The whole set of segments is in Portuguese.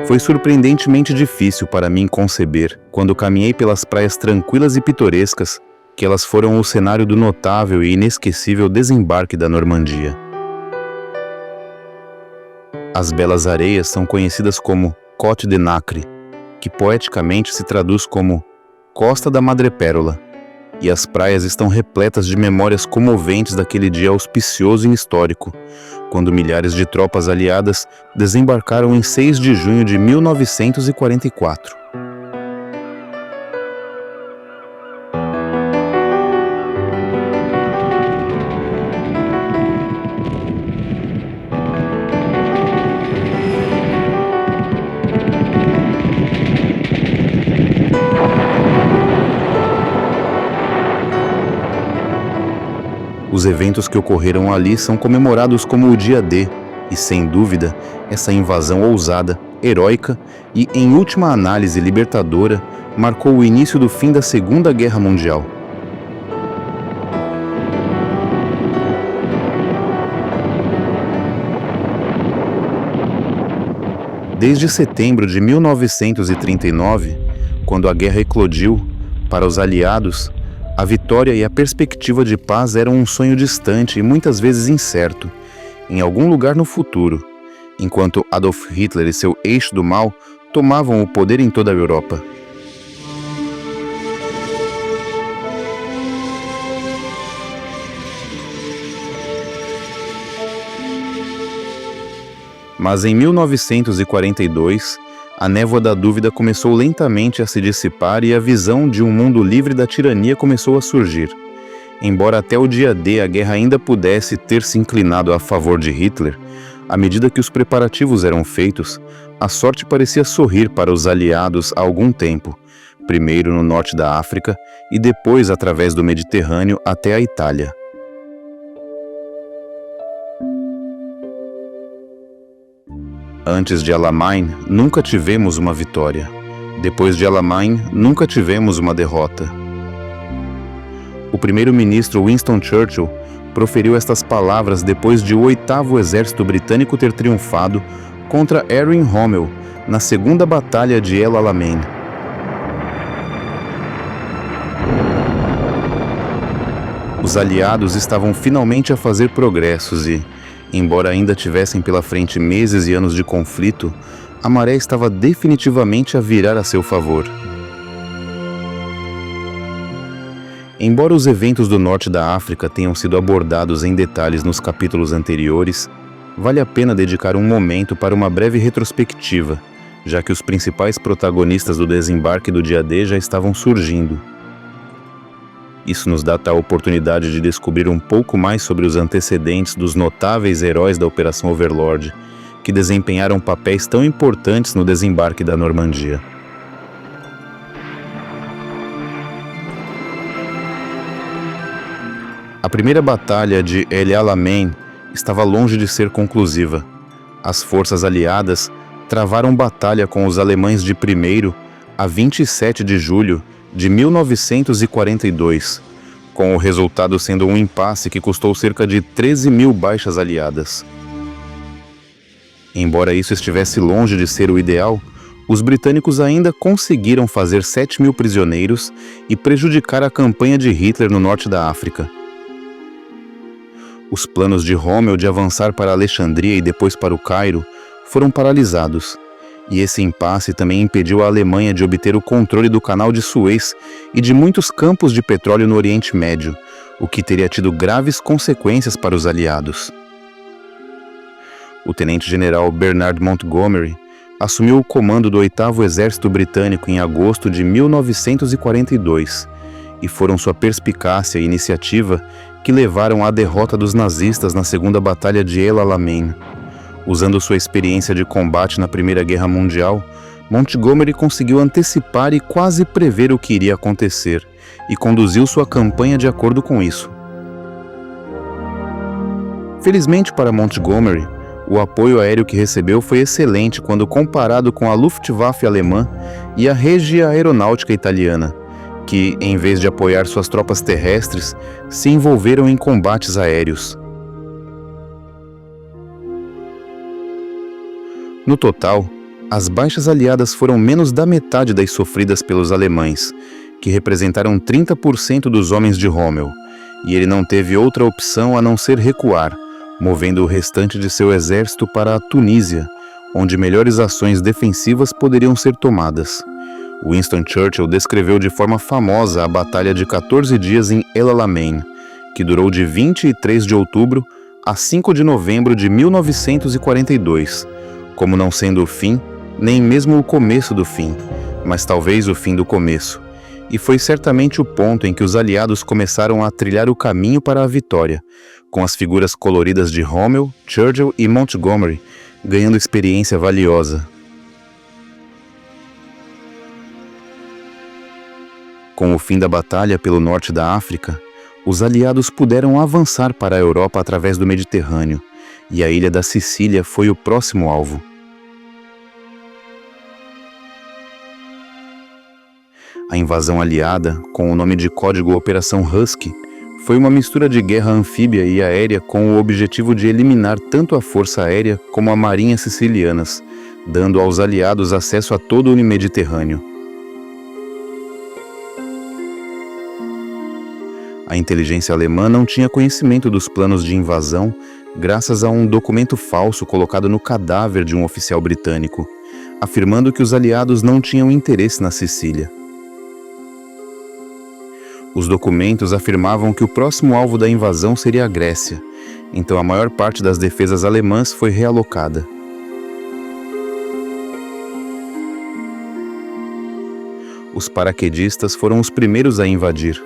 Foi surpreendentemente difícil para mim conceber, quando caminhei pelas praias tranquilas e pitorescas, que elas foram o cenário do notável e inesquecível desembarque da Normandia. As belas areias são conhecidas como Côte de Nacre, que poeticamente se traduz como Costa da Madrepérola, e as praias estão repletas de memórias comoventes daquele dia auspicioso e histórico, quando milhares de tropas aliadas desembarcaram em 6 de junho de 1944. Os eventos que ocorreram ali são comemorados como o Dia D, e sem dúvida, essa invasão ousada, heróica e, em última análise, libertadora, marcou o início do fim da Segunda Guerra Mundial. Desde setembro de 1939, quando a guerra eclodiu, para os aliados, a vitória e a perspectiva de paz eram um sonho distante e muitas vezes incerto, em algum lugar no futuro, enquanto Adolf Hitler e seu eixo do mal tomavam o poder em toda a Europa. Mas em 1942, a névoa da dúvida começou lentamente a se dissipar e a visão de um mundo livre da tirania começou a surgir. Embora até o dia D a guerra ainda pudesse ter se inclinado a favor de Hitler, à medida que os preparativos eram feitos, a sorte parecia sorrir para os aliados há algum tempo, primeiro no norte da África e depois através do Mediterrâneo até a Itália. Antes de Alamein, nunca tivemos uma vitória. Depois de Alamein, nunca tivemos uma derrota. O primeiro-ministro Winston Churchill proferiu estas palavras depois de o 8º Exército Britânico ter triunfado contra Erin Rommel na Segunda Batalha de El Alamein. Os aliados estavam finalmente a fazer progressos e, embora ainda tivessem pela frente meses e anos de conflito, a maré estava definitivamente a virar a seu favor. Embora os eventos do norte da África tenham sido abordados em detalhes nos capítulos anteriores, vale a pena dedicar um momento para uma breve retrospectiva, já que os principais protagonistas do desembarque do dia D já estavam surgindo. Isso nos dá a oportunidade de descobrir um pouco mais sobre os antecedentes dos notáveis heróis da Operação Overlord, que desempenharam papéis tão importantes no desembarque da Normandia. A primeira batalha de El Alamein estava longe de ser conclusiva. As forças aliadas travaram batalha com os alemães de 1º a 27 de julho de 1942, com o resultado sendo um impasse que custou cerca de 13.000 baixas aliadas. Embora isso estivesse longe de ser o ideal, os britânicos ainda conseguiram fazer 7.000 prisioneiros e prejudicar a campanha de Hitler no norte da África. Os planos de Rommel de avançar para Alexandria e depois para o Cairo foram paralisados, e esse impasse também impediu a Alemanha de obter o controle do Canal de Suez e de muitos campos de petróleo no Oriente Médio, o que teria tido graves consequências para os aliados. O tenente-general Bernard Montgomery assumiu o comando do 8º Exército Britânico em agosto de 1942, e foram sua perspicácia e iniciativa que levaram à derrota dos nazistas na Segunda Batalha de El Alamein. Usando sua experiência de combate na Primeira Guerra Mundial, Montgomery conseguiu antecipar e quase prever o que iria acontecer, e conduziu sua campanha de acordo com isso. Felizmente para Montgomery, o apoio aéreo que recebeu foi excelente quando comparado com a Luftwaffe alemã e a Regia Aeronáutica italiana, que, em vez de apoiar suas tropas terrestres, se envolveram em combates aéreos. No total, as baixas aliadas foram menos da metade das sofridas pelos alemães, que representaram 30% dos homens de Rommel, e ele não teve outra opção a não ser recuar, movendo o restante de seu exército para a Tunísia, onde melhores ações defensivas poderiam ser tomadas. Winston Churchill descreveu de forma famosa a Batalha de 14 dias em El Alamein, que durou de 23 de outubro a 5 de novembro de 1942, como não sendo o fim, nem mesmo o começo do fim, mas talvez o fim do começo, e foi certamente o ponto em que os aliados começaram a trilhar o caminho para a vitória, com as figuras coloridas de Rommel, Churchill e Montgomery ganhando experiência valiosa. Com o fim da batalha pelo norte da África, os aliados puderam avançar para a Europa através do Mediterrâneo, e a ilha da Sicília foi o próximo alvo. A invasão aliada, com o nome de código Operação Husky, foi uma mistura de guerra anfíbia e aérea com o objetivo de eliminar tanto a Força Aérea como a Marinha sicilianas, dando aos aliados acesso a todo o Mediterrâneo. A inteligência alemã não tinha conhecimento dos planos de invasão graças a um documento falso colocado no cadáver de um oficial britânico, afirmando que os aliados não tinham interesse na Sicília. Os documentos afirmavam que o próximo alvo da invasão seria a Grécia, então a maior parte das defesas alemãs foi realocada. Os paraquedistas foram os primeiros a invadir,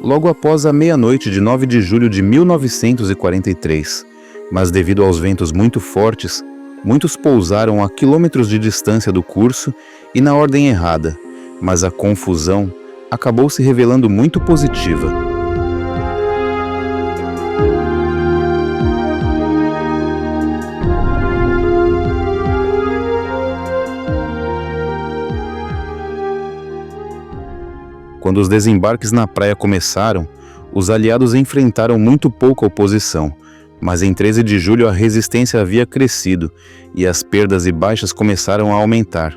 logo após a meia-noite de 9 de julho de 1943, mas devido aos ventos muito fortes, muitos pousaram a quilômetros de distância do curso e na ordem errada, mas a confusão acabou se revelando muito positiva. Quando os desembarques na praia começaram, os aliados enfrentaram muito pouca oposição, mas em 13 de julho a resistência havia crescido e as perdas e baixas começaram a aumentar.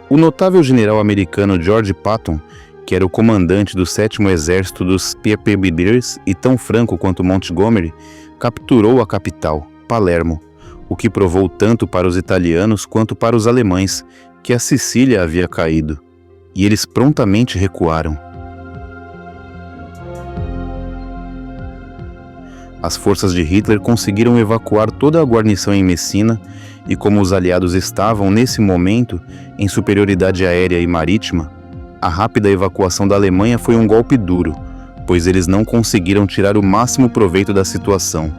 O notável general americano George Patton, que era o comandante do 7º Exército dos PPBers e tão franco quanto Montgomery, capturou a capital, Palermo, o que provou tanto para os italianos quanto para os alemães que a Sicília havia caído, e eles prontamente recuaram. As forças de Hitler conseguiram evacuar toda a guarnição em Messina, e como os aliados estavam, nesse momento, em superioridade aérea e marítima, a rápida evacuação da Alemanha foi um golpe duro, pois eles não conseguiram tirar o máximo proveito da situação.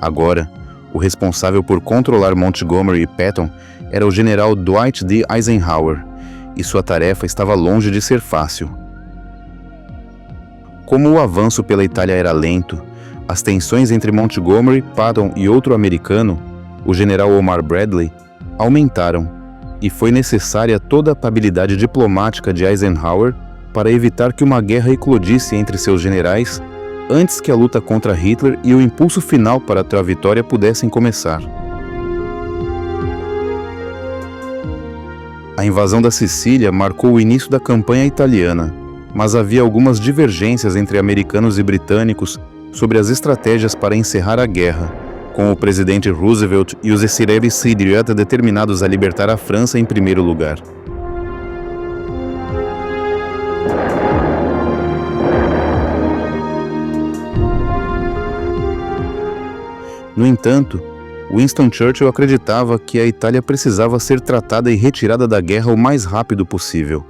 Agora, o responsável por controlar Montgomery e Patton era o general Dwight D. Eisenhower, e sua tarefa estava longe de ser fácil. Como o avanço pela Itália era lento, as tensões entre Montgomery, Patton e outro americano, o general Omar Bradley, aumentaram, e foi necessária toda a habilidade diplomática de Eisenhower para evitar que uma guerra eclodisse entre seus generais antes que a luta contra Hitler e o impulso final para a vitória pudessem começar. A invasão da Sicília marcou o início da campanha italiana, mas havia algumas divergências entre americanos e britânicos sobre as estratégias para encerrar a guerra, com o presidente Roosevelt e os Sirleaf determinados a libertar a França em primeiro lugar. No entanto, Winston Churchill acreditava que a Itália precisava ser tratada e retirada da guerra o mais rápido possível.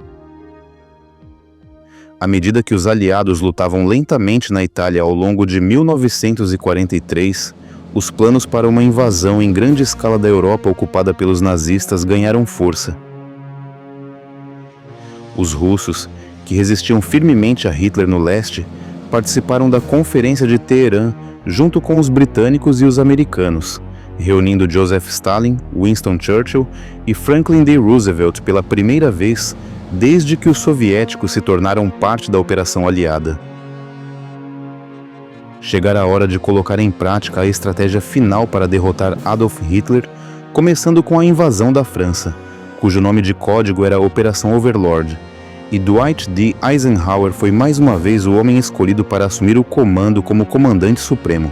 À medida que os aliados lutavam lentamente na Itália ao longo de 1943, os planos para uma invasão em grande escala da Europa ocupada pelos nazistas ganharam força. Os russos, que resistiam firmemente a Hitler no leste, participaram da Conferência de Teherã junto com os britânicos e os americanos, reunindo Joseph Stalin, Winston Churchill e Franklin D. Roosevelt pela primeira vez desde que os soviéticos se tornaram parte da Operação Aliada. Chegara a hora de colocar em prática a estratégia final para derrotar Adolf Hitler, começando com a invasão da França, cujo nome de código era Operação Overlord, e Dwight D. Eisenhower foi mais uma vez o homem escolhido para assumir o comando como comandante supremo.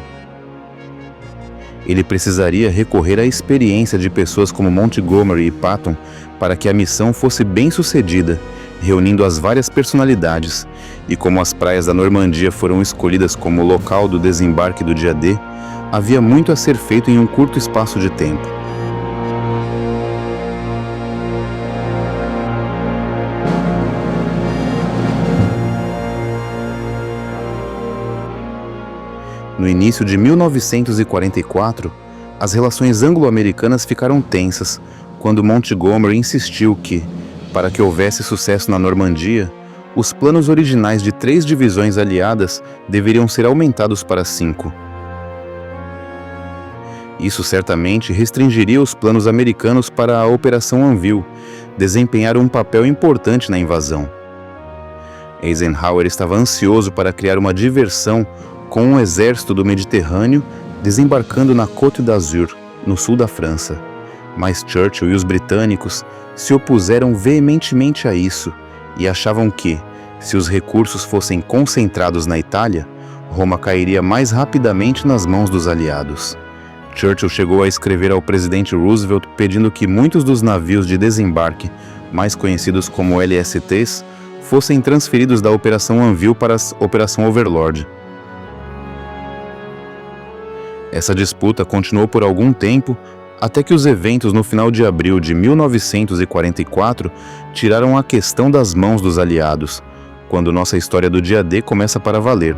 Ele precisaria recorrer à experiência de pessoas como Montgomery e Patton para que a missão fosse bem sucedida, reunindo as várias personalidades, e como as praias da Normandia foram escolhidas como local do desembarque do dia D, havia muito a ser feito em um curto espaço de tempo. No início de 1944, as relações anglo-americanas ficaram tensas quando Montgomery insistiu que, para que houvesse sucesso na Normandia, os planos originais de 3 divisões aliadas deveriam ser aumentados para 5. Isso certamente restringiria os planos americanos para a Operação Anvil, desempenhar um papel importante na invasão. Eisenhower estava ansioso para criar uma diversão com um exército do Mediterrâneo desembarcando na Côte d'Azur, no sul da França. Mas Churchill e os britânicos se opuseram veementemente a isso e achavam que, se os recursos fossem concentrados na Itália, Roma cairia mais rapidamente nas mãos dos aliados. Churchill chegou a escrever ao presidente Roosevelt pedindo que muitos dos navios de desembarque, mais conhecidos como LSTs, fossem transferidos da Operação Anvil para a Operação Overlord. Essa disputa continuou por algum tempo, até que os eventos no final de abril de 1944 tiraram a questão das mãos dos aliados, quando nossa história do dia D começa para valer.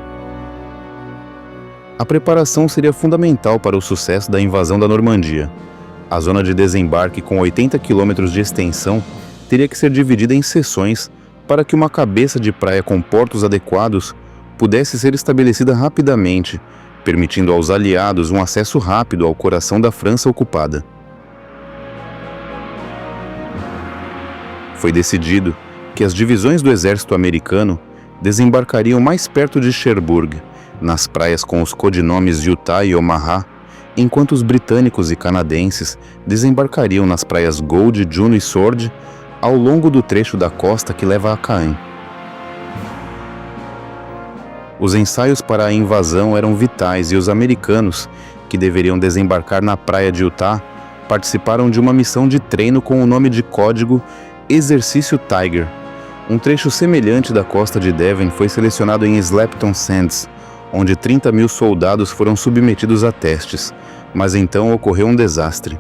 A preparação seria fundamental para o sucesso da invasão da Normandia. A zona de desembarque, com 80 quilômetros de extensão, teria que ser dividida em seções para que uma cabeça de praia com portos adequados pudesse ser estabelecida rapidamente, permitindo aos aliados um acesso rápido ao coração da França ocupada. Foi decidido que as divisões do exército americano desembarcariam mais perto de Cherbourg, nas praias com os codinomes Utah e Omaha, enquanto os britânicos e canadenses desembarcariam nas praias Gold, Juno e Sword, ao longo do trecho da costa que leva a Caen. Os ensaios para a invasão eram vitais e os americanos, que deveriam desembarcar na praia de Utah, participaram de uma missão de treino com o nome de código Exercício Tiger. Um trecho semelhante da costa de Devon foi selecionado em Slapton Sands, onde 30 mil soldados foram submetidos a testes, mas então ocorreu um desastre.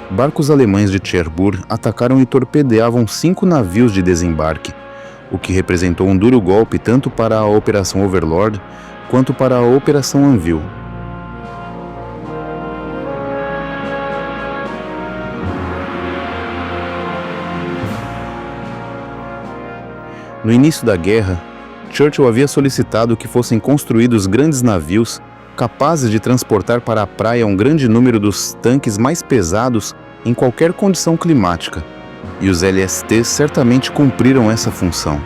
Barcos alemães de Cherbourg atacaram e torpedeavam 5 navios de desembarque, o que representou um duro golpe tanto para a Operação Overlord quanto para a Operação Anvil. No início da guerra, Churchill havia solicitado que fossem construídos grandes navios capazes de transportar para a praia um grande número dos tanques mais pesados em qualquer condição climática, e os LSTs certamente cumpriram essa função.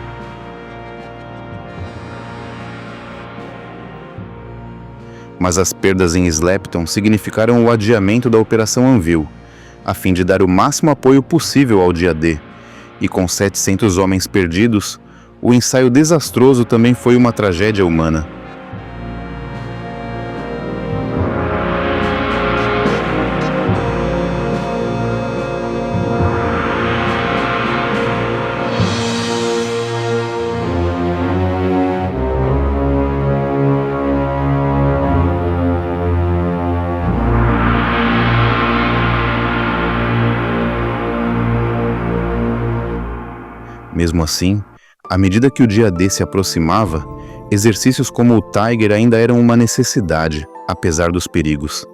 Mas as perdas em Slapton significaram o adiamento da Operação Anvil, a fim de dar o máximo apoio possível ao dia D, e com 700 homens perdidos, o ensaio desastroso também foi uma tragédia humana. Mesmo assim, à medida que o dia D se aproximava, exercícios como o Tiger ainda eram uma necessidade, apesar dos perigos.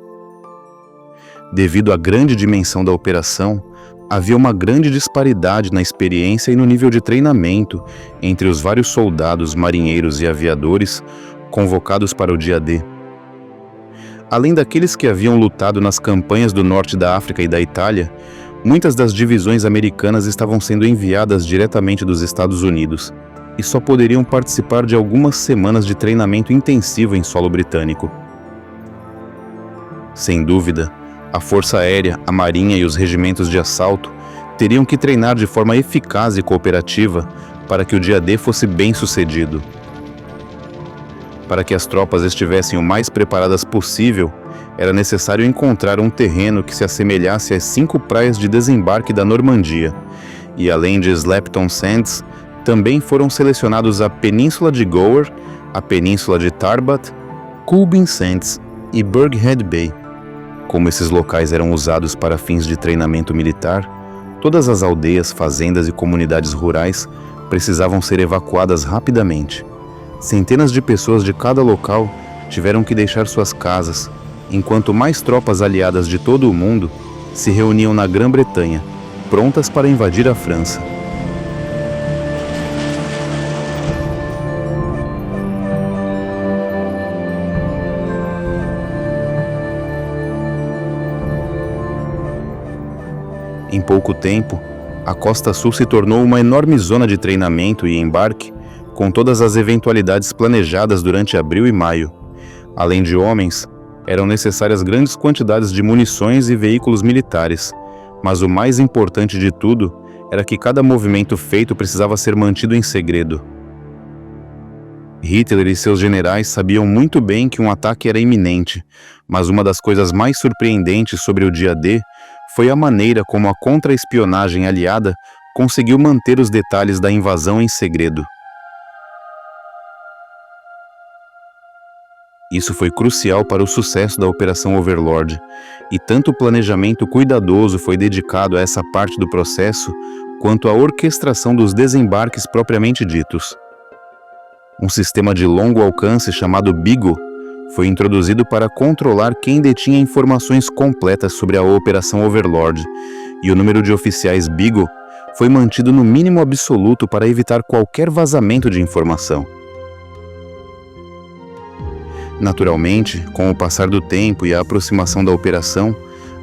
Devido à grande dimensão da operação, havia uma grande disparidade na experiência e no nível de treinamento entre os vários soldados, marinheiros e aviadores convocados para o dia D. Além daqueles que haviam lutado nas campanhas do norte da África e da Itália, muitas das divisões americanas estavam sendo enviadas diretamente dos Estados Unidos e só poderiam participar de algumas semanas de treinamento intensivo em solo britânico. Sem dúvida, a Força Aérea, a Marinha e os regimentos de assalto teriam que treinar de forma eficaz e cooperativa para que o dia D fosse bem sucedido. Para que as tropas estivessem o mais preparadas possível, era necessário encontrar um terreno que se assemelhasse às 5 praias de desembarque da Normandia, e além de Slapton Sands, também foram selecionados a Península de Gower, a Península de Tarbat, Culbin Sands e Burghead Bay. Como esses locais eram usados para fins de treinamento militar, todas as aldeias, fazendas e comunidades rurais precisavam ser evacuadas rapidamente. Centenas de pessoas de cada local tiveram que deixar suas casas, enquanto mais tropas aliadas de todo o mundo se reuniam na Grã-Bretanha, prontas para invadir a França. Em pouco tempo, a Costa Sul se tornou uma enorme zona de treinamento e embarque, com todas as eventualidades planejadas durante abril e maio. Além de homens, eram necessárias grandes quantidades de munições e veículos militares, mas o mais importante de tudo era que cada movimento feito precisava ser mantido em segredo. Hitler e seus generais sabiam muito bem que um ataque era iminente, mas uma das coisas mais surpreendentes sobre o dia D foi a maneira como a contra-espionagem aliada conseguiu manter os detalhes da invasão em segredo. Isso foi crucial para o sucesso da Operação Overlord, e tanto o planejamento cuidadoso foi dedicado a essa parte do processo, quanto a orquestração dos desembarques propriamente ditos. Um sistema de longo alcance chamado Beagle foi introduzido para controlar quem detinha informações completas sobre a Operação Overlord, e o número de oficiais Beagle foi mantido no mínimo absoluto para evitar qualquer vazamento de informação. Naturalmente, com o passar do tempo e a aproximação da operação,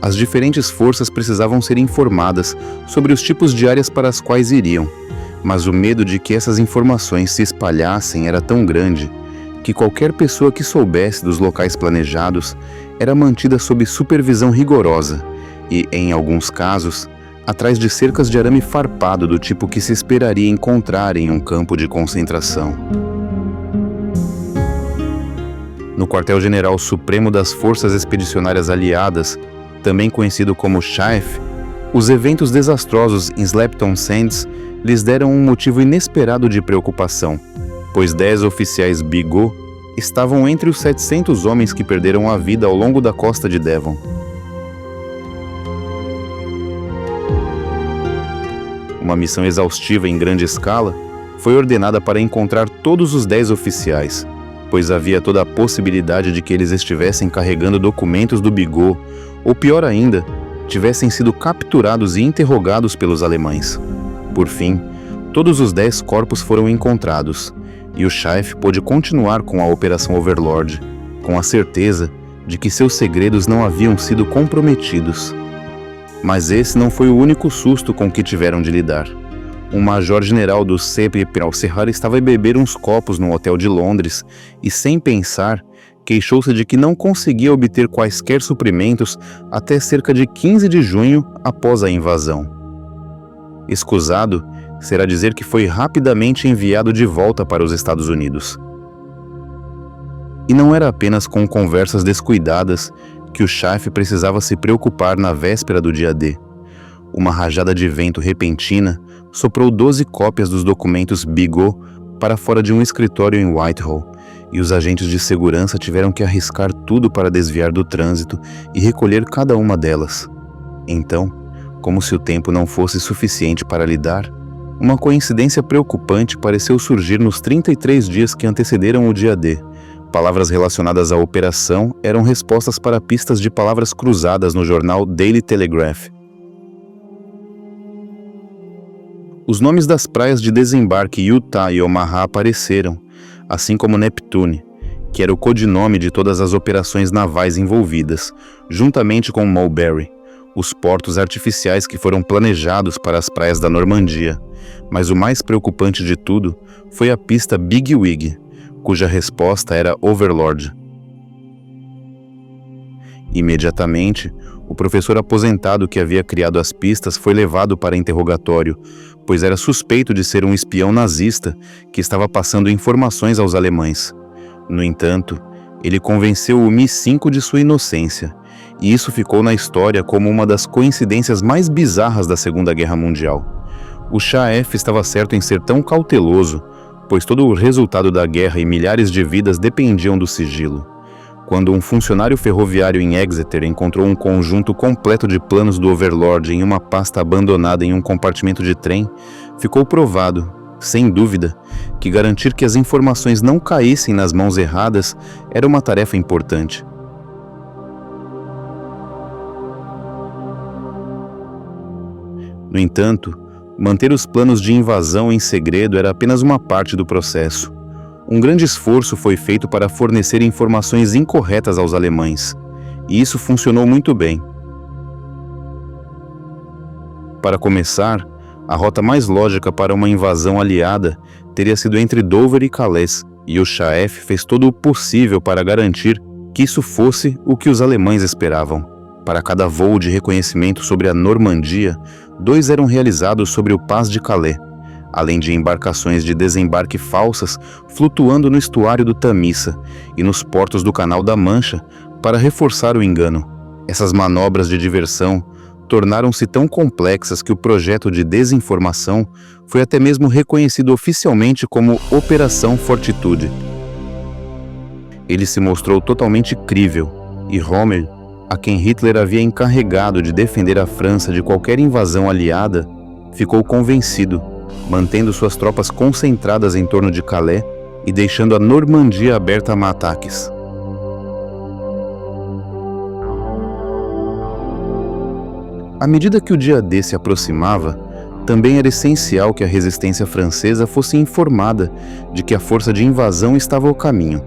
as diferentes forças precisavam ser informadas sobre os tipos de áreas para as quais iriam, mas o medo de que essas informações se espalhassem era tão grande que qualquer pessoa que soubesse dos locais planejados era mantida sob supervisão rigorosa e, em alguns casos, atrás de cercas de arame farpado do tipo que se esperaria encontrar em um campo de concentração. No Quartel-General Supremo das Forças Expedicionárias Aliadas, também conhecido como CHAEF, os eventos desastrosos em Slapton Sands lhes deram um motivo inesperado de preocupação, pois 10 oficiais Beagle estavam entre os 700 homens que perderam a vida ao longo da costa de Devon. Uma missão exaustiva em grande escala foi ordenada para encontrar todos os 10 oficiais, pois havia toda a possibilidade de que eles estivessem carregando documentos do Beagle, ou pior ainda, tivessem sido capturados e interrogados pelos alemães. Por fim, todos os 10 corpos foram encontrados, e o CHAEF pôde continuar com a Operação Overlord, com a certeza de que seus segredos não haviam sido comprometidos. Mas esse não foi o único susto com que tiveram de lidar. Um major-general do CPP al-Serrar estava a beber uns copos num hotel de Londres e, sem pensar, queixou-se de que não conseguia obter quaisquer suprimentos até cerca de 15 de junho após a invasão. Escusado será dizer que foi rapidamente enviado de volta para os Estados Unidos. E não era apenas com conversas descuidadas que o CHAEF precisava se preocupar na véspera do dia D. Uma rajada de vento repentina soprou 12 cópias dos documentos Beagle para fora de um escritório em Whitehall, e os agentes de segurança tiveram que arriscar tudo para desviar do trânsito e recolher cada uma delas. Então, como se o tempo não fosse suficiente para lidar, Uma coincidência preocupante pareceu surgir nos 33 dias que antecederam o dia D. Palavras relacionadas à operação eram respostas para pistas de palavras cruzadas no jornal Daily Telegraph. Os nomes das praias de desembarque Utah e Omaha apareceram, assim como Neptune, que era o codinome de todas as operações navais envolvidas, juntamente com Mulberry, os portos artificiais que foram planejados para as praias da Normandia. Mas o mais preocupante de tudo foi a pista Big Wig, cuja resposta era Overlord. Imediatamente, o professor aposentado que havia criado as pistas foi levado para interrogatório, pois era suspeito de ser um espião nazista que estava passando informações aos alemães. No entanto, ele convenceu o Mi-5 de sua inocência, e isso ficou na história como uma das coincidências mais bizarras da Segunda Guerra Mundial. O Shah-F estava certo em ser tão cauteloso, pois todo o resultado da guerra e milhares de vidas dependiam do sigilo. Quando um funcionário ferroviário em Exeter encontrou um conjunto completo de planos do Overlord em uma pasta abandonada em um compartimento de trem, ficou provado, sem dúvida, que garantir que as informações não caíssem nas mãos erradas era uma tarefa importante. No entanto, manter os planos de invasão em segredo era apenas uma parte do processo. Um grande esforço foi feito para fornecer informações incorretas aos alemães, e isso funcionou muito bem. Para começar, a rota mais lógica para uma invasão aliada teria sido entre Dover e Calais, e o Shah-F fez todo o possível para garantir que isso fosse o que os alemães esperavam. Para cada voo de reconhecimento sobre a Normandia, 2 eram realizados sobre o Pass de Calais, além de embarcações de desembarque falsas flutuando no estuário do Tamisa e nos portos do Canal da Mancha para reforçar o engano. Essas manobras de diversão tornaram-se tão complexas que o projeto de desinformação foi até mesmo reconhecido oficialmente como Operação Fortitude. Ele se mostrou totalmente crível, e Rommel, a quem Hitler havia encarregado de defender a França de qualquer invasão aliada, ficou convencido, mantendo suas tropas concentradas em torno de Calais e deixando a Normandia aberta a ataques. À medida que o dia D se aproximava, também era essencial que a resistência francesa fosse informada de que a força de invasão estava ao caminho.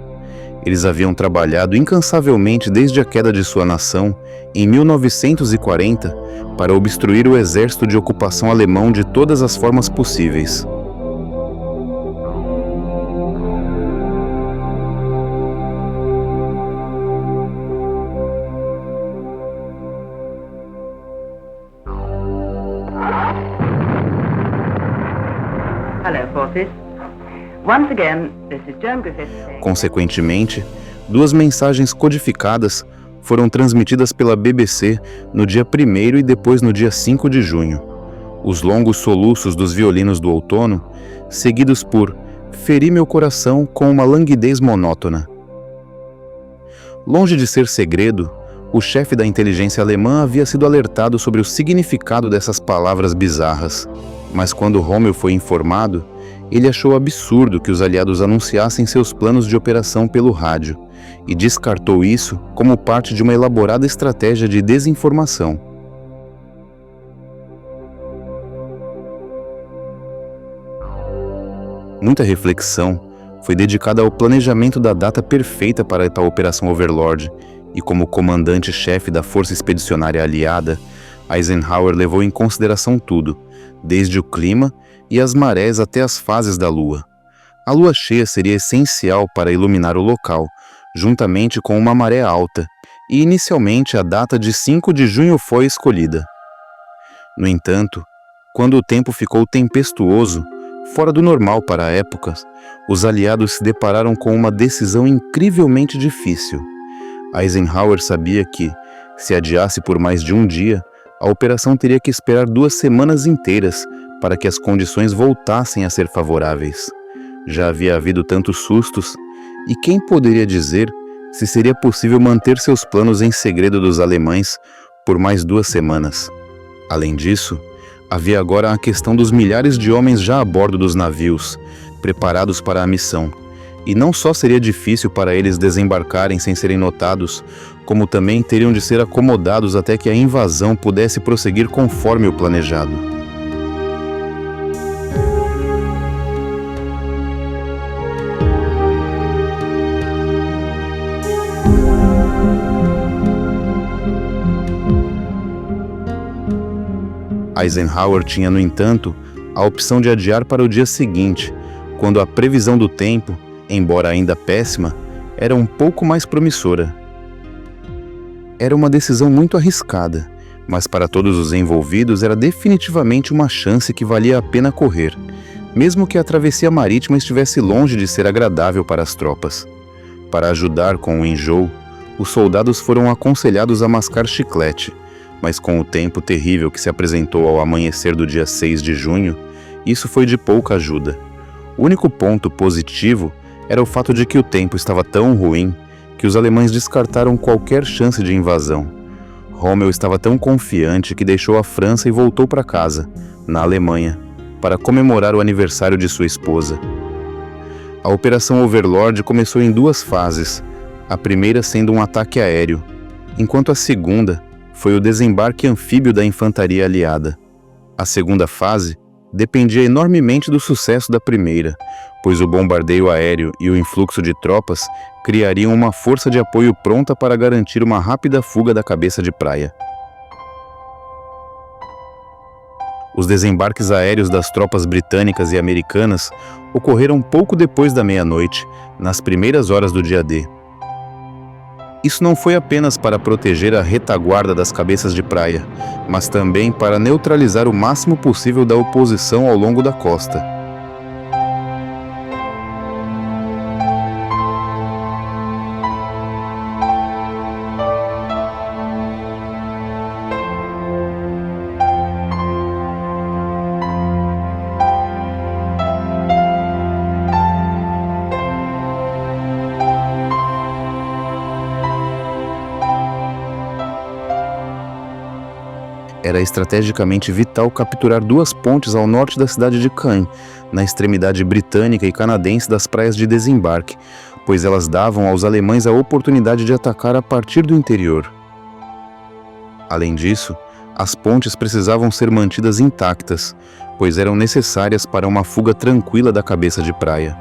Eles haviam trabalhado incansavelmente desde a queda de sua nação, em 1940, para obstruir o exército de ocupação alemão de todas as formas possíveis. Hello, forces. Once again, this is Joan Griffiths saying... Consequentemente, 2 mensagens codificadas foram transmitidas pela BBC no dia 1º e depois no dia 5 de junho. Os longos soluços dos violinos do outono, seguidos por "Feri meu coração com uma languidez monótona". Longe de ser segredo, o chefe da inteligência alemã havia sido alertado sobre o significado dessas palavras bizarras. Mas quando Rommel foi informado, ele achou absurdo que os aliados anunciassem seus planos de operação pelo rádio e descartou isso como parte de uma elaborada estratégia de desinformação. Muita reflexão foi dedicada ao planejamento da data perfeita para a tal Operação Overlord, e como comandante-chefe da Força Expedicionária Aliada, Eisenhower levou em consideração tudo, desde o clima e as marés até as fases da Lua. A lua cheia seria essencial para iluminar o local, juntamente com uma maré alta, e inicialmente a data de 5 de junho foi escolhida. No entanto, quando o tempo ficou tempestuoso, fora do normal para a época, os aliados se depararam com uma decisão incrivelmente difícil. Eisenhower sabia que, se adiasse por mais de um dia, a operação teria que esperar 2 semanas inteiras para que as condições voltassem a ser favoráveis. Já havia havido tantos sustos, e quem poderia dizer se seria possível manter seus planos em segredo dos alemães por mais 2 semanas? Além disso, Havia agora a questão dos milhares de homens já a bordo dos navios, preparados para a missão. E não só seria difícil para eles desembarcarem sem serem notados, como também teriam de ser acomodados até que a invasão pudesse prosseguir conforme o planejado. Eisenhower tinha, no entanto, a opção de adiar para o dia seguinte, quando a previsão do tempo, embora ainda péssima, era um pouco mais promissora. Era uma decisão muito arriscada, mas para todos os envolvidos era definitivamente uma chance que valia a pena correr, mesmo que a travessia marítima estivesse longe de ser agradável para as tropas. Para ajudar com o enjoo, os soldados foram aconselhados a mascar chiclete, mas com o tempo terrível que se apresentou ao amanhecer do dia 6 de junho, isso foi de pouca ajuda. O único ponto positivo era o fato de que o tempo estava tão ruim que os alemães descartaram qualquer chance de invasão. Rommel estava tão confiante que deixou a França e voltou para casa, na Alemanha, para comemorar o aniversário de sua esposa. A Operação Overlord começou em 2 fases, a primeira sendo um ataque aéreo, enquanto a segunda foi o desembarque anfíbio da infantaria aliada. A segunda fase dependia enormemente do sucesso da primeira, pois o bombardeio aéreo e o influxo de tropas criariam uma força de apoio pronta para garantir uma rápida fuga da cabeça de praia. Os desembarques aéreos das tropas britânicas e americanas ocorreram pouco depois da meia-noite, nas primeiras horas do dia D. Isso não foi apenas para proteger a retaguarda das cabeças de praia, mas também para neutralizar o máximo possível da oposição ao longo da costa. Era estrategicamente vital capturar 2 pontes ao norte da cidade de Caen, na extremidade britânica e canadense das praias de desembarque, pois elas davam aos alemães a oportunidade de atacar a partir do interior. Além disso, as pontes precisavam ser mantidas intactas, pois eram necessárias para uma fuga tranquila da cabeça de praia.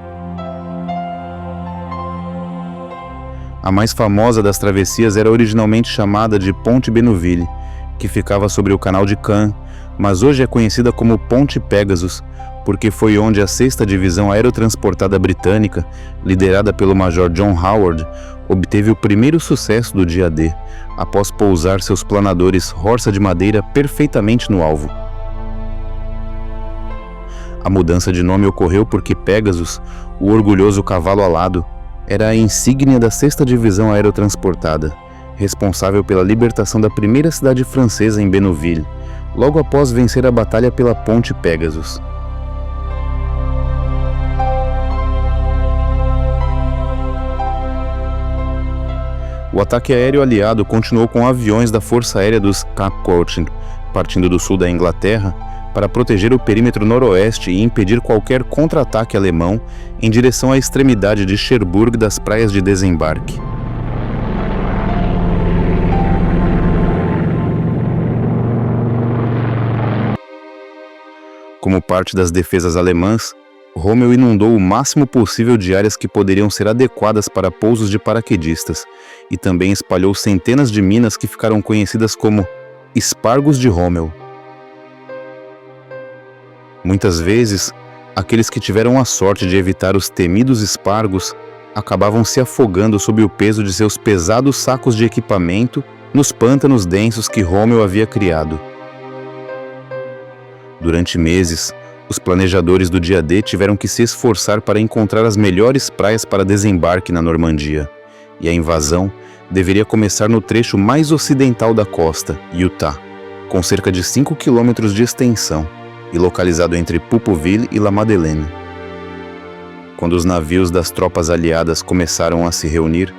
A mais famosa das travessias era originalmente chamada de Ponte Benouville, que ficava sobre o canal de Caen, mas hoje é conhecida como Ponte Pegasus, porque foi onde a 6ª Divisão Aerotransportada Britânica, liderada pelo Major John Howard, obteve o primeiro sucesso do dia D, após pousar seus planadores Horsa de madeira perfeitamente no alvo. A mudança de nome ocorreu porque Pegasus, o orgulhoso cavalo alado, era a insígnia da 6ª Divisão Aerotransportada, responsável pela libertação da primeira cidade francesa em Benouville, logo após vencer a batalha pela Ponte Pegasus. O ataque aéreo aliado continuou com aviões da Força Aérea dos Capcocking, partindo do sul da Inglaterra, para proteger o perímetro noroeste e impedir qualquer contra-ataque alemão em direção à extremidade de Cherbourg das praias de desembarque. Como parte das defesas alemãs, Rommel inundou o máximo possível de áreas que poderiam ser adequadas para pousos de paraquedistas e também espalhou centenas de minas que ficaram conhecidas como espargos de Rommel. Muitas vezes, aqueles que tiveram a sorte de evitar os temidos espargos acabavam se afogando sob o peso de seus pesados sacos de equipamento nos pântanos densos que Rommel havia criado. Durante meses, os planejadores do dia D tiveram que se esforçar para encontrar as melhores praias para desembarque na Normandia, e a invasão deveria começar no trecho mais ocidental da costa, Utah, com cerca de 5 quilômetros de extensão, e localizado entre Pupuville e La Madeleine. Quando os navios das tropas aliadas começaram a se reunir,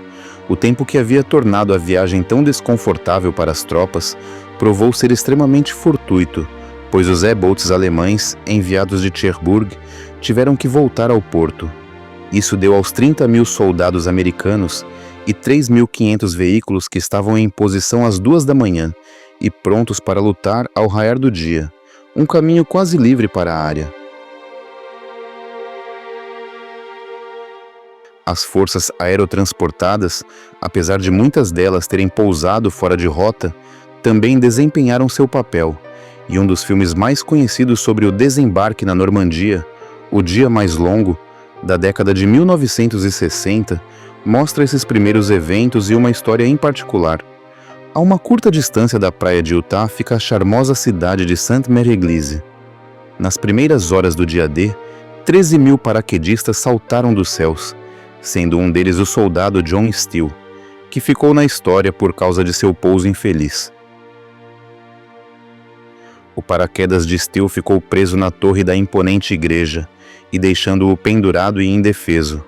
o tempo que havia tornado a viagem tão desconfortável para as tropas provou ser extremamente fortuito, pois os U-boats alemães, enviados de Cherbourg, tiveram que voltar ao porto. Isso deu aos 30.000 soldados americanos e 3.500 veículos que estavam em posição às 2 da manhã e prontos para lutar ao raiar do dia, um caminho quase livre para a área. As forças aerotransportadas, apesar de muitas delas terem pousado fora de rota, também desempenharam seu papel, e um dos filmes mais conhecidos sobre o desembarque na Normandia, O Dia Mais Longo, da década de 1960, mostra esses primeiros eventos e uma história em particular. A uma curta distância da praia de Utah fica a charmosa cidade de Sainte-Mère-Église. Nas primeiras horas do dia D, 13.000 paraquedistas saltaram dos céus, sendo um deles o soldado John Steele, que ficou na história por causa de seu pouso infeliz. O paraquedas de Steele ficou preso na torre da imponente igreja e deixando-o pendurado e indefeso.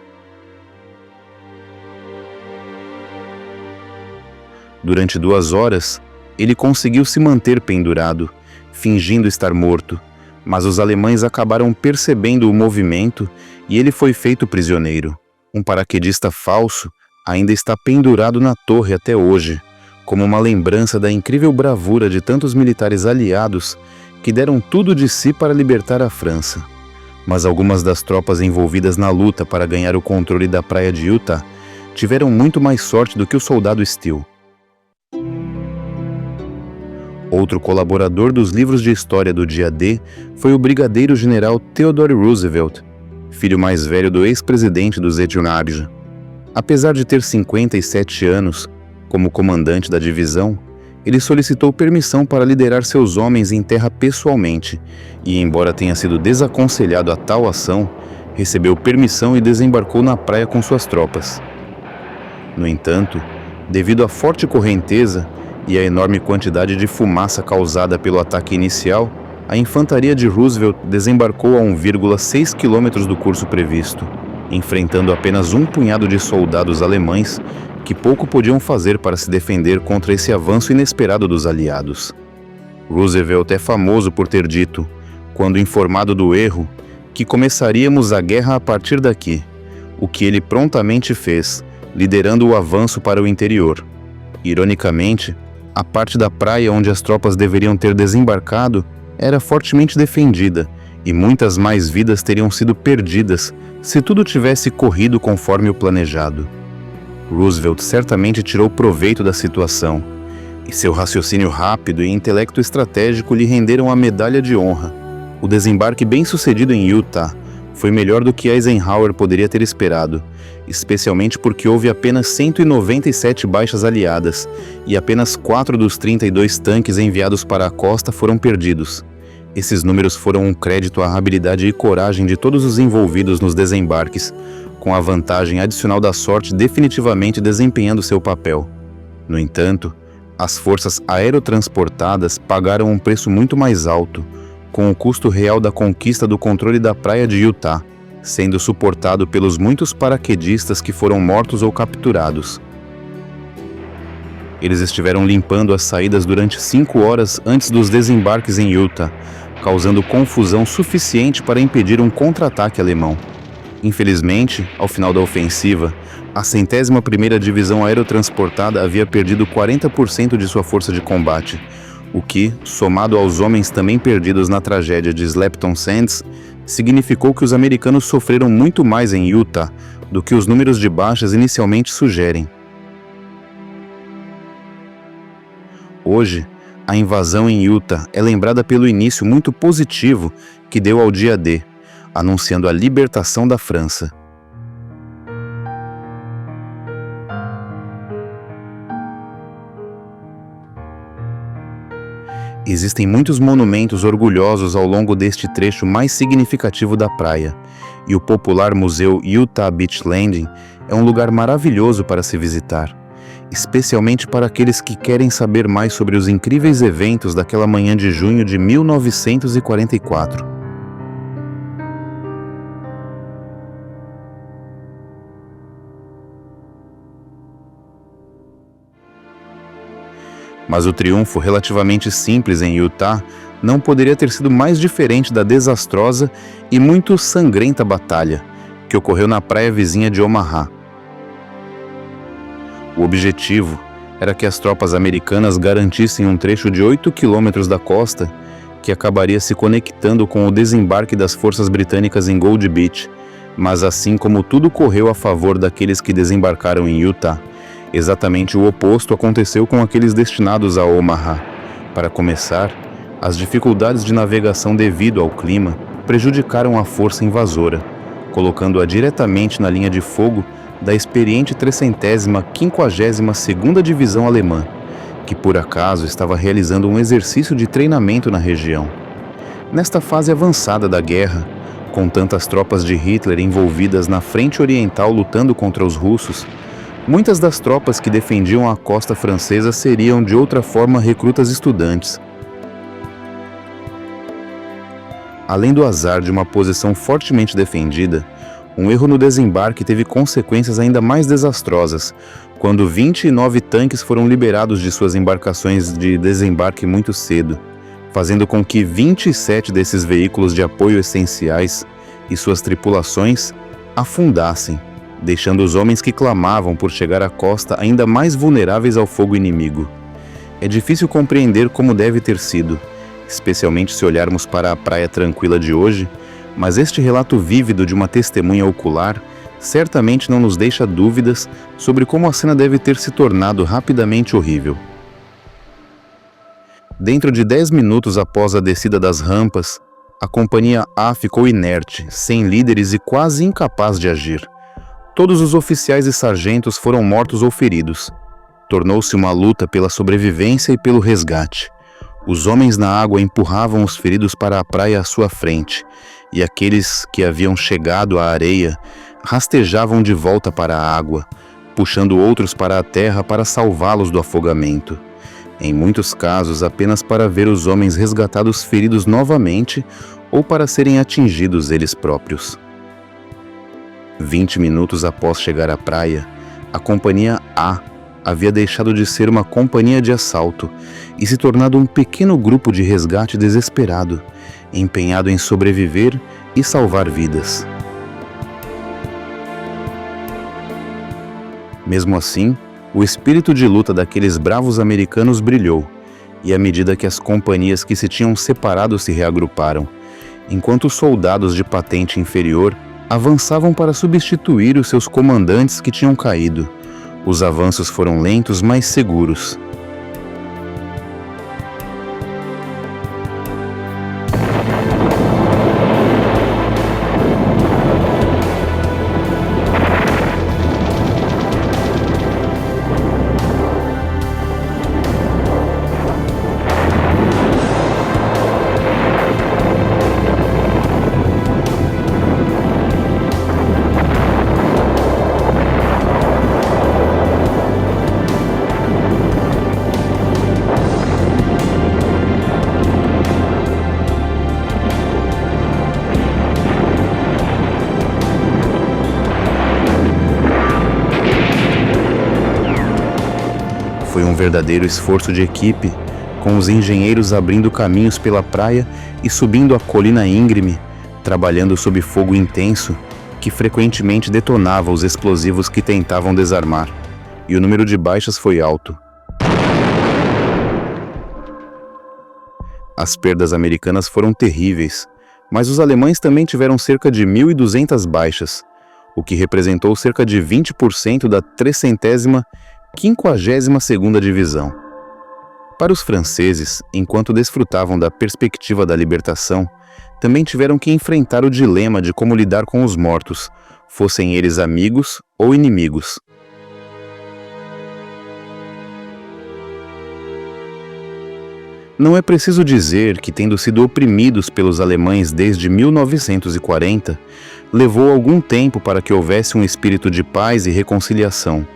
Durante 2 horas, ele conseguiu se manter pendurado, fingindo estar morto, mas os alemães acabaram percebendo o movimento e ele foi feito prisioneiro. Um paraquedista falso ainda está pendurado na torre até hoje, como uma lembrança da incrível bravura de tantos militares aliados que deram tudo de si para libertar a França. Mas algumas das tropas envolvidas na luta para ganhar o controle da praia de Utah tiveram muito mais sorte do que o soldado Steele. Outro colaborador dos livros de história do dia D foi o brigadeiro-general Theodore Roosevelt, filho mais velho do ex-presidente dos Etionnabja. Apesar de ter 57 anos, como comandante da divisão, ele solicitou permissão para liderar seus homens em terra pessoalmente e, embora tenha sido desaconselhado a tal ação, recebeu permissão e desembarcou na praia com suas tropas. No entanto, devido à forte correnteza e à enorme quantidade de fumaça causada pelo ataque inicial, a infantaria de Roosevelt desembarcou a 1,6 quilômetros do curso previsto, enfrentando apenas um punhado de soldados alemães que pouco podiam fazer para se defender contra esse avanço inesperado dos aliados. Roosevelt é famoso por ter dito, quando informado do erro, que começaríamos a guerra a partir daqui, o que ele prontamente fez, liderando o avanço para o interior. Ironicamente, a parte da praia onde as tropas deveriam ter desembarcado era fortemente defendida e muitas mais vidas teriam sido perdidas se tudo tivesse corrido conforme o planejado. Roosevelt certamente tirou proveito da situação, e seu raciocínio rápido e intelecto estratégico lhe renderam a medalha de honra. O desembarque bem-sucedido em Utah foi melhor do que Eisenhower poderia ter esperado, especialmente porque houve apenas 197 baixas aliadas e apenas 4 dos 32 tanques enviados para a costa foram perdidos. Esses números foram um crédito à habilidade e coragem de todos os envolvidos nos desembarques, com a vantagem adicional da sorte definitivamente desempenhando seu papel. No entanto, as forças aerotransportadas pagaram um preço muito mais alto, com o custo real da conquista do controle da praia de Utah, sendo suportado pelos muitos paraquedistas que foram mortos ou capturados. Eles estiveram limpando as saídas durante 5 horas antes dos desembarques em Utah, causando confusão suficiente para impedir um contra-ataque alemão. Infelizmente, ao final da ofensiva, a 101ª Divisão Aerotransportada havia perdido 40% de sua força de combate, o que, somado aos homens também perdidos na tragédia de Slapton Sands, significou que os americanos sofreram muito mais em Utah do que os números de baixas inicialmente sugerem. Hoje, a invasão em Utah é lembrada pelo início muito positivo que deu ao dia D, anunciando a libertação da França. Existem muitos monumentos orgulhosos ao longo deste trecho mais significativo da praia, e o popular museu Utah Beach Landing é um lugar maravilhoso para se visitar, especialmente para aqueles que querem saber mais sobre os incríveis eventos daquela manhã de junho de 1944. Mas o triunfo relativamente simples em Utah não poderia ter sido mais diferente da desastrosa e muito sangrenta batalha que ocorreu na praia vizinha de Omaha. O objetivo era que as tropas americanas garantissem um trecho de 8 quilômetros da costa que acabaria se conectando com o desembarque das forças britânicas em Gold Beach, mas assim como tudo correu a favor daqueles que desembarcaram em Utah, exatamente o oposto aconteceu com aqueles destinados a Omaha. Para começar, as dificuldades de navegação devido ao clima prejudicaram a força invasora, colocando-a diretamente na linha de fogo da experiente 352ª Divisão Alemã, que por acaso estava realizando um exercício de treinamento na região. Nesta fase avançada da guerra, com tantas tropas de Hitler envolvidas na frente oriental lutando contra os russos, muitas das tropas que defendiam a costa francesa seriam de outra forma recrutas estudantes. Além do azar de uma posição fortemente defendida, um erro no desembarque teve consequências ainda mais desastrosas, quando 29 tanques foram liberados de suas embarcações de desembarque muito cedo, fazendo com que 27 desses veículos de apoio essenciais e suas tripulações afundassem, deixando os homens que clamavam por chegar à costa ainda mais vulneráveis ao fogo inimigo. É difícil compreender como deve ter sido, especialmente se olharmos para a praia tranquila de hoje, mas este relato vívido de uma testemunha ocular certamente não nos deixa dúvidas sobre como a cena deve ter se tornado rapidamente horrível. Dentro de 10 minutos após a descida das rampas, a Companhia A ficou inerte, sem líderes e quase incapaz de agir. Todos os oficiais e sargentos foram mortos ou feridos. Tornou-se uma luta pela sobrevivência e pelo resgate. Os homens na água empurravam os feridos para a praia à sua frente, e aqueles que haviam chegado à areia rastejavam de volta para a água, puxando outros para a terra para salvá-los do afogamento. Em muitos casos, apenas para ver os homens resgatados feridos novamente ou para serem atingidos eles próprios. 20 minutos após chegar à praia, a Companhia A havia deixado de ser uma companhia de assalto e se tornado um pequeno grupo de resgate desesperado, empenhado em sobreviver e salvar vidas. Mesmo assim, o espírito de luta daqueles bravos americanos brilhou, e à medida que as companhias que se tinham separado se reagruparam, enquanto os soldados de patente inferior avançavam para substituir os seus comandantes que tinham caído, os avanços foram lentos, mas seguros. Foi um verdadeiro esforço de equipe, com os engenheiros abrindo caminhos pela praia e subindo a colina íngreme, trabalhando sob fogo intenso, que frequentemente detonava os explosivos que tentavam desarmar, e o número de baixas foi alto. As perdas americanas foram terríveis, mas os alemães também tiveram cerca de 1.200 baixas, o que representou cerca de 20% da 352ª Divisão. Para os franceses, enquanto desfrutavam da perspectiva da libertação, também tiveram que enfrentar o dilema de como lidar com os mortos, fossem eles amigos ou inimigos. Não é preciso dizer que, tendo sido oprimidos pelos alemães desde 1940, levou algum tempo para que houvesse um espírito de paz e reconciliação.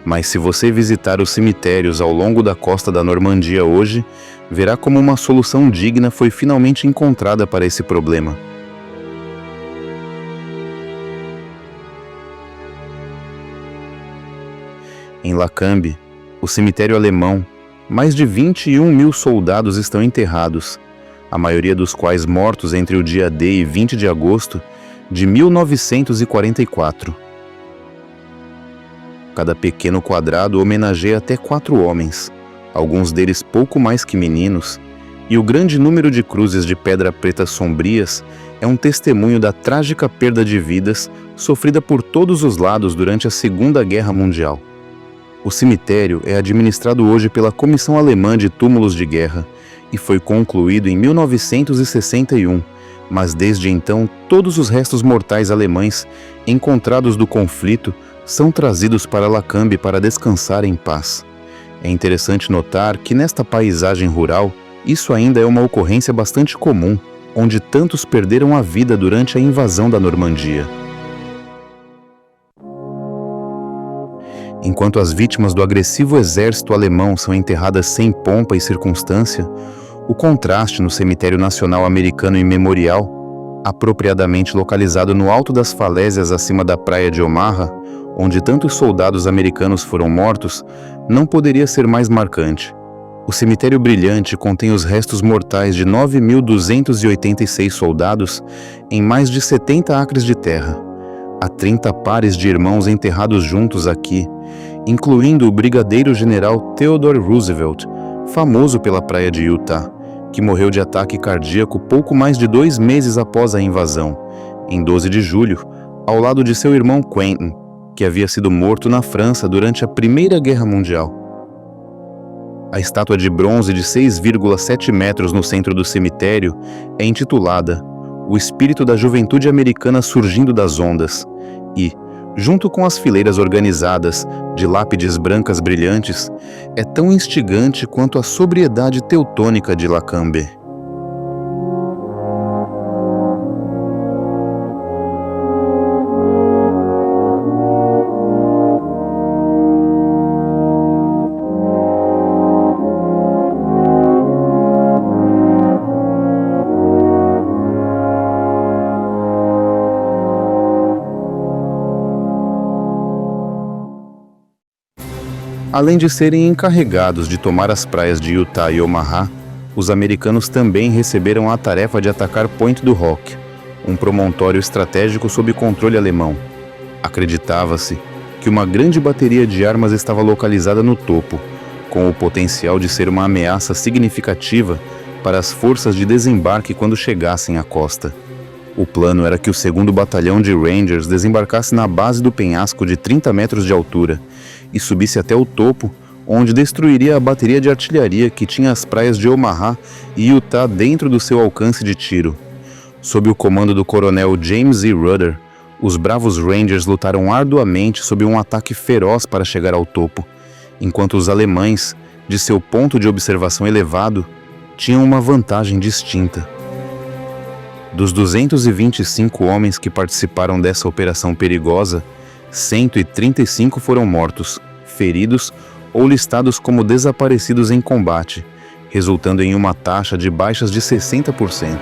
Mas se você visitar os cemitérios ao longo da costa da Normandia hoje, verá como uma solução digna foi finalmente encontrada para esse problema. Em Lacambe, o cemitério alemão, mais de 21.000 soldados estão enterrados, a maioria dos quais mortos entre o dia D e 20 de agosto de 1944. Cada pequeno quadrado homenageia até 4 homens, alguns deles pouco mais que meninos, e o grande número de cruzes de pedra preta sombrias é um testemunho da trágica perda de vidas sofrida por todos os lados durante a Segunda Guerra Mundial. O cemitério é administrado hoje pela Comissão Alemã de Túmulos de Guerra e foi concluído em 1961, mas desde então todos os restos mortais alemães encontrados do conflito são trazidos para Lacambe para descansar em paz. É interessante notar que nesta paisagem rural, isso ainda é uma ocorrência bastante comum, onde tantos perderam a vida durante a invasão da Normandia. Enquanto as vítimas do agressivo exército alemão são enterradas sem pompa e circunstância, o contraste no Cemitério Nacional Americano e Memorial, apropriadamente localizado no alto das falésias acima da praia de Omaha, onde tantos soldados americanos foram mortos, não poderia ser mais marcante. O cemitério brilhante contém os restos mortais de 9.286 soldados em mais de 70 acres de terra. Há 30 pares de irmãos enterrados juntos aqui, incluindo o brigadeiro-general Theodore Roosevelt, famoso pela praia de Utah, que morreu de ataque cardíaco pouco mais de 2 meses após a invasão, em 12 de julho, ao lado de seu irmão Quentin, que havia sido morto na França durante a Primeira Guerra Mundial. A estátua de bronze de 6,7 metros no centro do cemitério é intitulada O Espírito da Juventude Americana Surgindo das Ondas e, junto com as fileiras organizadas de lápides brancas brilhantes, é tão instigante quanto a sobriedade teutônica de Lacambe. Além de serem encarregados de tomar as praias de Utah e Omaha, os americanos também receberam a tarefa de atacar Point du Roc, um promontório estratégico sob controle alemão. Acreditava-se que uma grande bateria de armas estava localizada no topo, com o potencial de ser uma ameaça significativa para as forças de desembarque quando chegassem à costa. O plano era que o 2º Batalhão de Rangers desembarcasse na base do penhasco de 30 metros de altura e subisse até o topo, onde destruiria a bateria de artilharia que tinha as praias de Omaha e Utah dentro do seu alcance de tiro. Sob o comando do coronel James E. Rudder, os bravos Rangers lutaram arduamente sob um ataque feroz para chegar ao topo, enquanto os alemães, de seu ponto de observação elevado, tinham uma vantagem distinta. Dos 225 homens que participaram dessa operação perigosa, 135 foram mortos, feridos ou listados como desaparecidos em combate, resultando em uma taxa de baixas de 60%.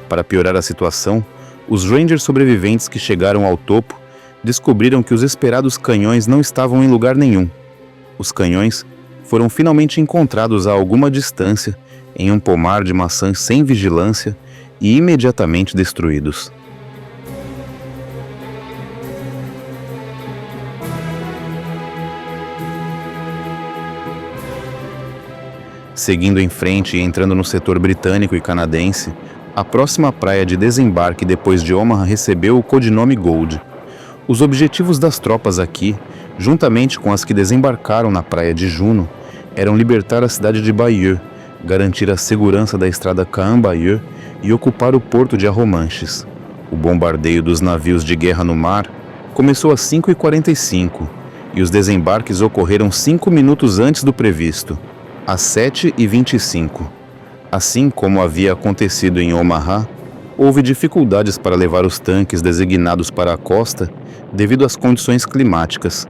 Para piorar a situação, os Rangers sobreviventes que chegaram ao topo descobriram que os esperados canhões não estavam em lugar nenhum. Os canhões foram finalmente encontrados a alguma distância, em um pomar de maçãs sem vigilância, e imediatamente destruídos. Seguindo em frente e entrando no setor britânico e canadense, a próxima praia de desembarque depois de Omaha recebeu o codinome Gold. Os objetivos das tropas aqui, juntamente com as que desembarcaram na praia de Juno, eram libertar a cidade de Bayeux, garantir a segurança da estrada Caen-Bayeux e ocupar o porto de Arromanches. O bombardeio dos navios de guerra no mar começou às 5h45 e os desembarques ocorreram 5 minutos antes do previsto, às 7h25. Assim como havia acontecido em Omaha, houve dificuldades para levar os tanques designados para a costa devido às condições climáticas,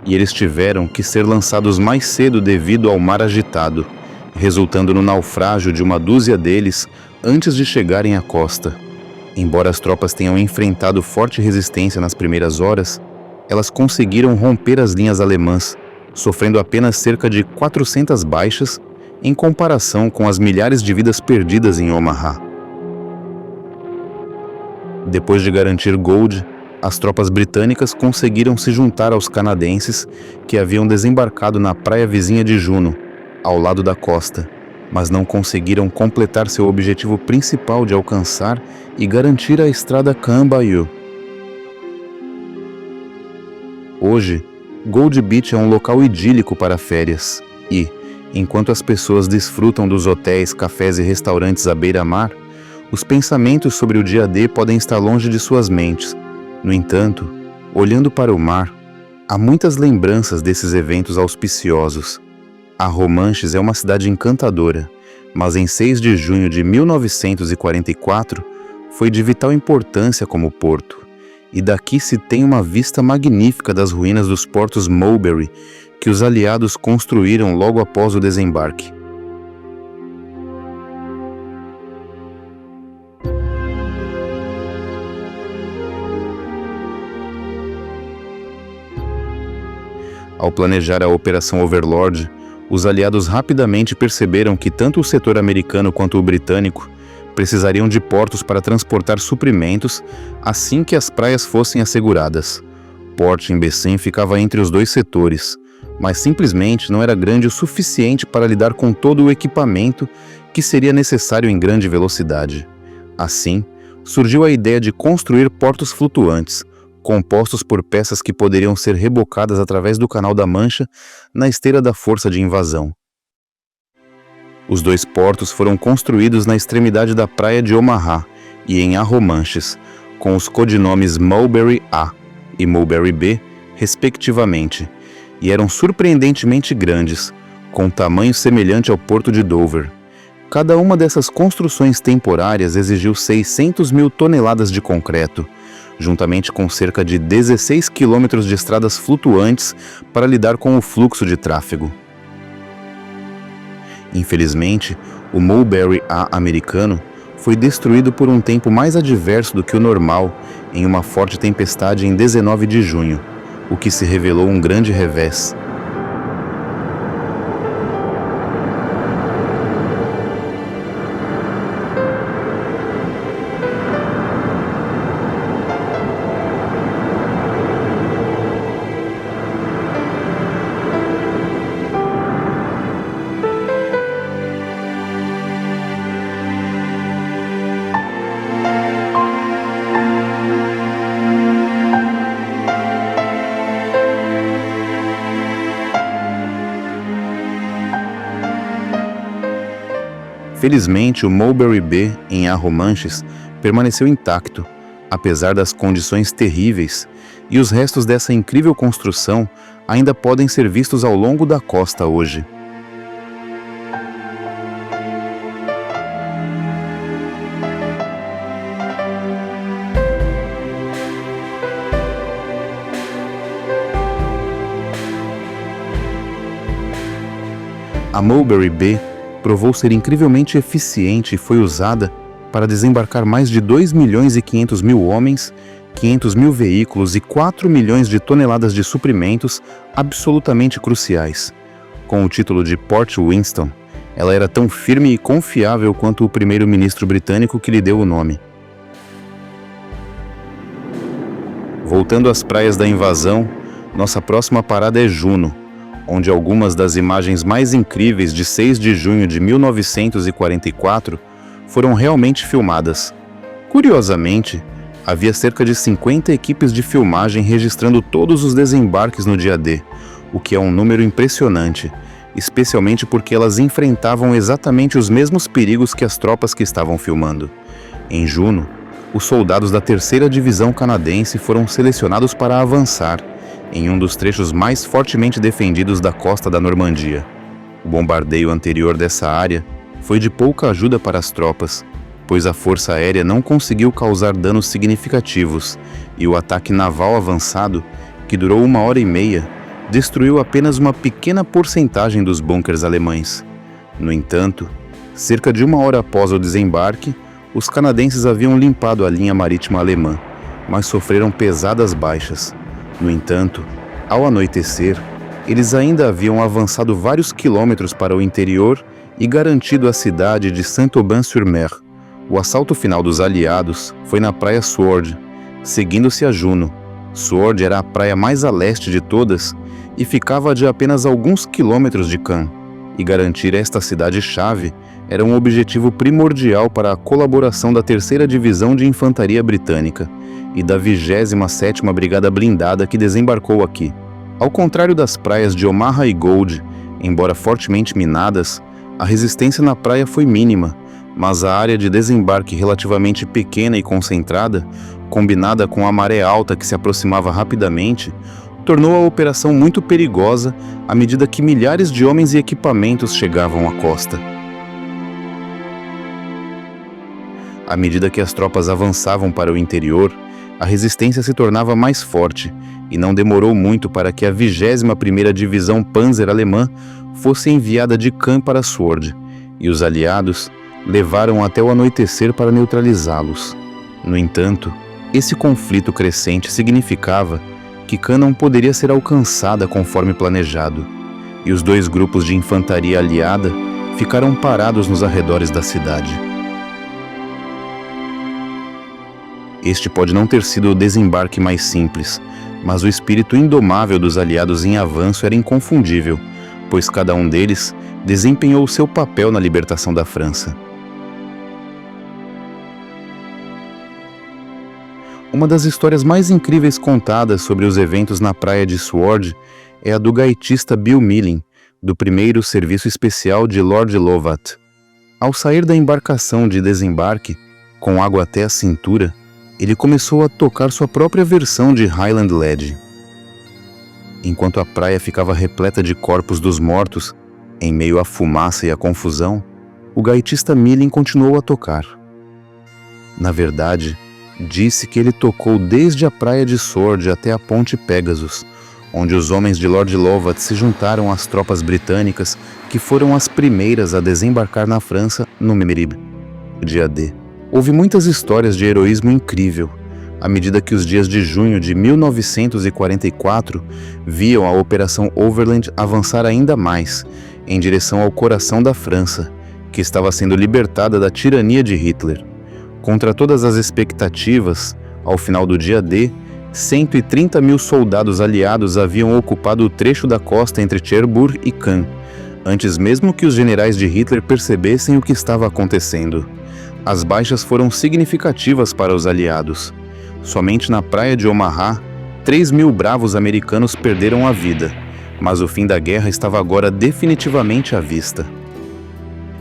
e eles tiveram que ser lançados mais cedo devido ao mar agitado, resultando no naufrágio de uma dúzia deles antes de chegarem à costa. Embora as tropas tenham enfrentado forte resistência nas primeiras horas, elas conseguiram romper as linhas alemãs, sofrendo apenas cerca de 400 baixas em comparação com as milhares de vidas perdidas em Omaha. Depois de garantir Gold, as tropas britânicas conseguiram se juntar aos canadenses que haviam desembarcado na praia vizinha de Juno, ao lado da costa, mas não conseguiram completar seu objetivo principal de alcançar e garantir a estrada Khan Bayou. Hoje, Gold Beach é um local idílico para férias e, enquanto as pessoas desfrutam dos hotéis, cafés e restaurantes à beira-mar, os pensamentos sobre o dia D podem estar longe de suas mentes. No entanto, olhando para o mar, há muitas lembranças desses eventos auspiciosos. Arromanches é uma cidade encantadora, mas em 6 de junho de 1944 foi de vital importância como porto, e daqui se tem uma vista magnífica das ruínas dos portos Mulberry que os aliados construíram logo após o desembarque. Ao planejar a Operação Overlord, os aliados rapidamente perceberam que tanto o setor americano quanto o britânico precisariam de portos para transportar suprimentos assim que as praias fossem asseguradas. Port-in-Bessin ficava entre os dois setores, mas simplesmente não era grande o suficiente para lidar com todo o equipamento que seria necessário em grande velocidade. Assim, surgiu a ideia de construir portos flutuantes, compostos por peças que poderiam ser rebocadas através do Canal da Mancha na esteira da força de invasão. Os dois portos foram construídos na extremidade da praia de Omaha e em Arromanches, com os codinomes Mulberry A e Mulberry B, respectivamente, e eram surpreendentemente grandes, com tamanho semelhante ao porto de Dover. Cada uma dessas construções temporárias exigiu 600 mil toneladas de concreto, juntamente com cerca de 16 quilômetros de estradas flutuantes para lidar com o fluxo de tráfego. Infelizmente, o Mulberry A americano foi destruído por um tempo mais adverso do que o normal em uma forte tempestade em 19 de junho, o que se revelou um grande revés. Felizmente, o Mulberry B, em Arromanches, permaneceu intacto, apesar das condições terríveis, e os restos dessa incrível construção ainda podem ser vistos ao longo da costa hoje. A Mulberry B provou ser incrivelmente eficiente e foi usada para desembarcar mais de 2 milhões e 500 mil homens, 500 mil veículos e 4 milhões de toneladas de suprimentos absolutamente cruciais. Com o título de Port Winston, ela era tão firme e confiável quanto o primeiro-ministro britânico que lhe deu o nome. Voltando às praias da invasão, nossa próxima parada é Juno, onde algumas das imagens mais incríveis de 6 de junho de 1944 foram realmente filmadas. Curiosamente, havia cerca de 50 equipes de filmagem registrando todos os desembarques no dia D, o que é um número impressionante, especialmente porque elas enfrentavam exatamente os mesmos perigos que as tropas que estavam filmando. Em Juno, os soldados da 3ª Divisão Canadense foram selecionados para avançar em um dos trechos mais fortemente defendidos da costa da Normandia. O bombardeio anterior dessa área foi de pouca ajuda para as tropas, pois a força aérea não conseguiu causar danos significativos e o ataque naval avançado, que durou 1h30, destruiu apenas uma pequena porcentagem dos bunkers alemães. No entanto, cerca de 1 hora após o desembarque, os canadenses haviam limpado a linha marítima alemã, mas sofreram pesadas baixas. No entanto, ao anoitecer, Eles ainda haviam avançado vários quilômetros para o interior e garantido a cidade de Saint-Aubin-sur-Mer. O assalto final dos aliados foi na praia Sword, seguindo-se a Juno. Sword era a praia mais a leste de todas e ficava de apenas alguns quilômetros de Caen, e garantir esta cidade-chave era um objetivo primordial para a colaboração da 3ª Divisão de Infantaria Britânica e da 27ª Brigada Blindada que desembarcou aqui. Ao contrário das praias de Omaha e Gold, embora fortemente minadas, a resistência na praia foi mínima, mas a área de desembarque relativamente pequena e concentrada, combinada com a maré alta que se aproximava rapidamente, tornou a operação muito perigosa à medida que milhares de homens e equipamentos chegavam à costa. À medida que as tropas avançavam para o interior, a resistência se tornava mais forte e não demorou muito para que a 21ª Divisão Panzer alemã fosse enviada de Caen para Sword, e os aliados levaram até o anoitecer para neutralizá-los. No entanto, esse conflito crescente significava que Caen não poderia ser alcançada conforme planejado, e os 2 grupos de infantaria aliada ficaram parados nos arredores da cidade. Este pode não ter sido o desembarque mais simples, mas o espírito indomável dos aliados em avanço era inconfundível, pois cada um deles desempenhou o seu papel na libertação da França. Uma das histórias mais incríveis contadas sobre os eventos na praia de Sword é a do gaitista Bill Millin, do 1º Serviço Especial de Lord Lovat. Ao sair da embarcação de desembarque, com água até a cintura, ele começou a tocar sua própria versão de Highland Led. Enquanto a praia ficava repleta de corpos dos mortos, em meio à fumaça e à confusão, o gaitista Millin continuou a tocar. Na verdade, disse que ele tocou desde a praia de Sword até a ponte Pegasus, onde os homens de Lord Lovat se juntaram às tropas britânicas que foram as primeiras a desembarcar na França no Merib, dia D. Houve muitas histórias de heroísmo incrível, à medida que os dias de junho de 1944 viam a Operação Overland avançar ainda mais, em direção ao coração da França, que estava sendo libertada da tirania de Hitler. Contra todas as expectativas, ao final do dia D, 130 mil soldados aliados haviam ocupado o trecho da costa entre Cherbourg e Caen, antes mesmo que os generais de Hitler percebessem o que estava acontecendo. As baixas foram significativas para os aliados. Somente na praia de Omaha, 3.000 bravos americanos perderam a vida, mas o fim da guerra estava agora definitivamente à vista.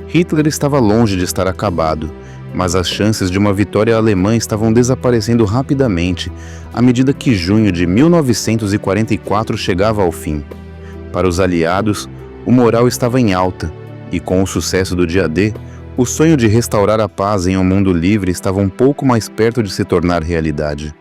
Hitler estava longe de estar acabado, mas as chances de uma vitória alemã estavam desaparecendo rapidamente à medida que junho de 1944 chegava ao fim. Para os aliados, o moral estava em alta, e com o sucesso do dia D, o sonho de restaurar a paz em um mundo livre estava um pouco mais perto de se tornar realidade.